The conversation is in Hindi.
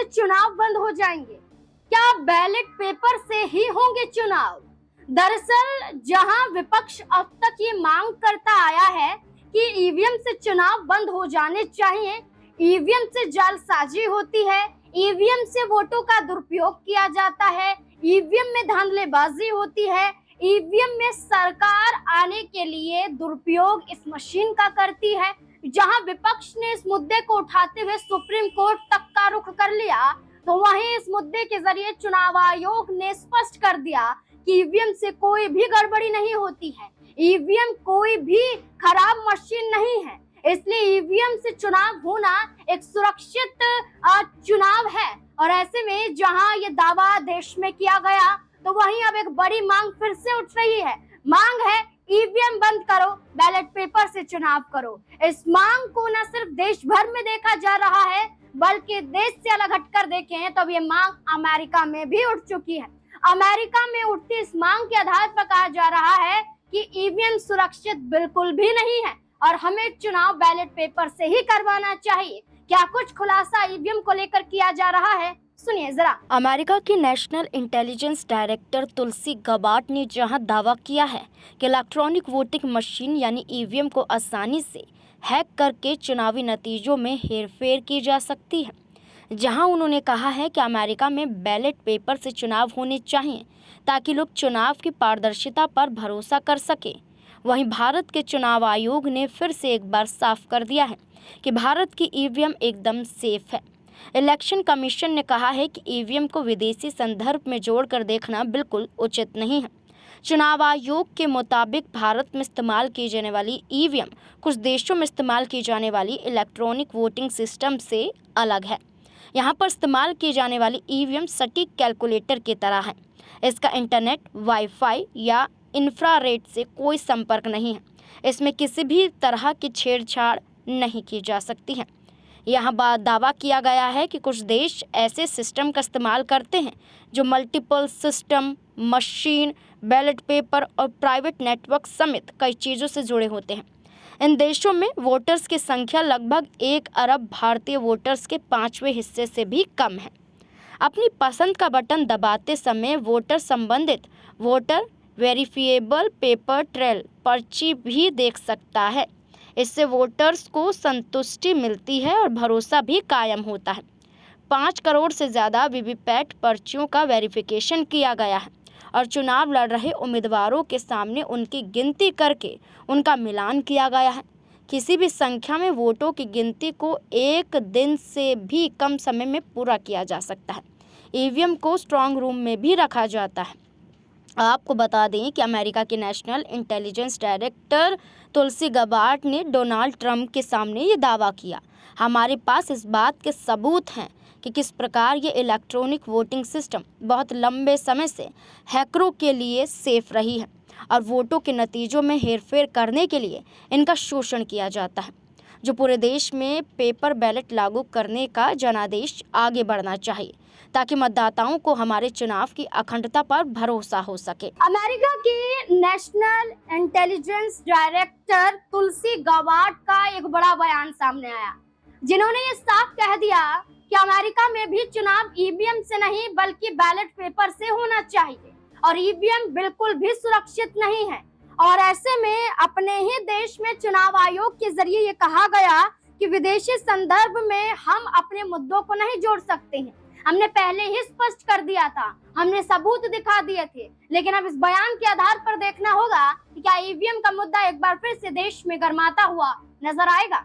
से चुनाव बंद हो जाएंगे? क्या बैलेट पेपर से ही होंगे चुनाव? दरअसल जहां विपक्ष अब तक ये मांग करता आया है कि ईवीएम से चुनाव बंद हो जाने चाहिए, ईवीएम से जालसाजी होती है, ईवीएम से वोटों का दुरुपयोग किया जाता है, ईवीएम में धांधलेबाजी होती है, ईवीएम में सरकार आने के लिए दुरुपयोग इस मशीन का करती है, जहां विपक्ष ने इस मुद्दे को उठाते हुए सुप्रीम कोर्ट तक का रुख कर लिया, तो वहीं इस मुद्दे के जरिए चुनाव आयोग ने स्पष्ट कर दिया कि ईवीएम से कोई भी गड़बड़ी नहीं होती है, ईवीएम कोई भी खराब मशीन नहीं है, इसलिए ईवीएम से चुनाव होना एक सुरक्षित चुनाव है। और ऐसे में जहां ये दावा देश में किया गया, तो वहीं अब एक बड़ी मांग फिर से उठ रही है। मांग है ईवीएम बंद करो, बैलेट पेपर से चुनाव करो। इस मांग को न सिर्फ देश भर में देखा जा रहा है, बल्कि देश से अलग हटकर देखें तो ये मांग अमेरिका में भी उठ चुकी है। अमेरिका में उठती इस मांग के आधार पर कहा जा रहा है कि ईवीएम सुरक्षित बिल्कुल भी नहीं है और हमें चुनाव बैलेट पेपर से ही करवाना चाहिए। क्या कुछ खुलासा ईवीएम को लेकर किया जा रहा है, सुनिए जरा। अमेरिका की नेशनल इंटेलिजेंस डायरेक्टर तुलसी गबार्ड ने जहां दावा किया है कि इलेक्ट्रॉनिक वोटिंग मशीन यानी ईवीएम को आसानी से हैक करके चुनावी नतीजों में हेरफेर की जा सकती है, जहां उन्होंने कहा है कि अमेरिका में बैलेट पेपर से चुनाव होने चाहिए ताकि लोग चुनाव की पारदर्शिता पर भरोसा कर सके। वहीं भारत के चुनाव आयोग ने फिर से एक बार साफ कर दिया है कि भारत की ईवीएम एकदम सेफ है। इलेक्शन कमीशन ने कहा है कि ईवीएम को विदेशी संदर्भ में जोड़कर देखना बिल्कुल उचित नहीं है। चुनाव आयोग के मुताबिक भारत में इस्तेमाल की जाने वाली ईवीएम कुछ देशों में इस्तेमाल की जाने वाली इलेक्ट्रॉनिक वोटिंग सिस्टम से अलग है। यहाँ पर इस्तेमाल की जाने वाली ईवीएम सटीक कैलकुलेटर की तरह है। इसका इंटरनेट, वाईफाई या इंफ्रारेड से कोई संपर्क नहीं है। इसमें किसी भी तरह की छेड़छाड़ नहीं की जा सकती है। यहाँ दावा किया गया है कि कुछ देश ऐसे सिस्टम का इस्तेमाल करते हैं जो multiple system, machine, ballot paper और प्राइवेट नेटवर्क समेत कई चीज़ों से जुड़े होते हैं। इन देशों में वोटर्स की संख्या लगभग 1 अरब भारतीय वोटर्स के 5वें हिस्से से भी कम है। अपनी पसंद का बटन दबाते समय वोटर संबंधित वोटर वेरिफिएबल पेपर ट्रेल पर्ची भी देख सकता है। इससे वोटर्स को संतुष्टि मिलती है और भरोसा भी कायम होता है। 5 करोड़ से ज़्यादा वीवीपैट पर्चियों का वेरिफिकेशन किया गया है और चुनाव लड़ रहे उम्मीदवारों के सामने उनकी गिनती करके उनका मिलान किया गया है। किसी भी संख्या में वोटों की गिनती को 1 दिन से भी कम समय में पूरा किया जा सकता है। ईवीएम को स्ट्रांग रूम में भी रखा जाता है। आपको बता दें कि अमेरिका के नेशनल इंटेलिजेंस डायरेक्टर तुलसी गबार्ड ने डोनाल्ड ट्रंप के सामने ये दावा किया, हमारे पास इस बात के सबूत हैं कि किस प्रकार ये इलेक्ट्रॉनिक वोटिंग सिस्टम बहुत लंबे समय से हैकरों के लिए सेफ रही है और वोटों के नतीजों में हेरफेर करने के लिए इनका शोषण किया जाता है। जो पूरे देश में पेपर बैलेट लागू करने का जनादेश आगे बढ़ना चाहिए ताकि मतदाताओं को हमारे चुनाव की अखंडता पर भरोसा हो सके। अमेरिका की नेशनल इंटेलिजेंस डायरेक्टर तुलसी गबार्ड का एक बड़ा बयान सामने आया, जिन्होंने ये साफ कह दिया कि अमेरिका में भी चुनाव ईवीएम से नहीं बल्कि बैलेट पेपर से होना चाहिए और ईवीएम बिल्कुल भी सुरक्षित नहीं है। और ऐसे में अपने ही देश में चुनाव आयोग के जरिए ये कहा गया कि विदेशी संदर्भ में हम अपने मुद्दों को नहीं जोड़ सकते हैं। हमने पहले ही स्पष्ट कर दिया था, हमने सबूत दिखा दिए थे, लेकिन अब इस बयान के आधार पर देखना होगा कि क्या ईवीएम का मुद्दा एक बार फिर से देश में गरमाता हुआ नजर आएगा।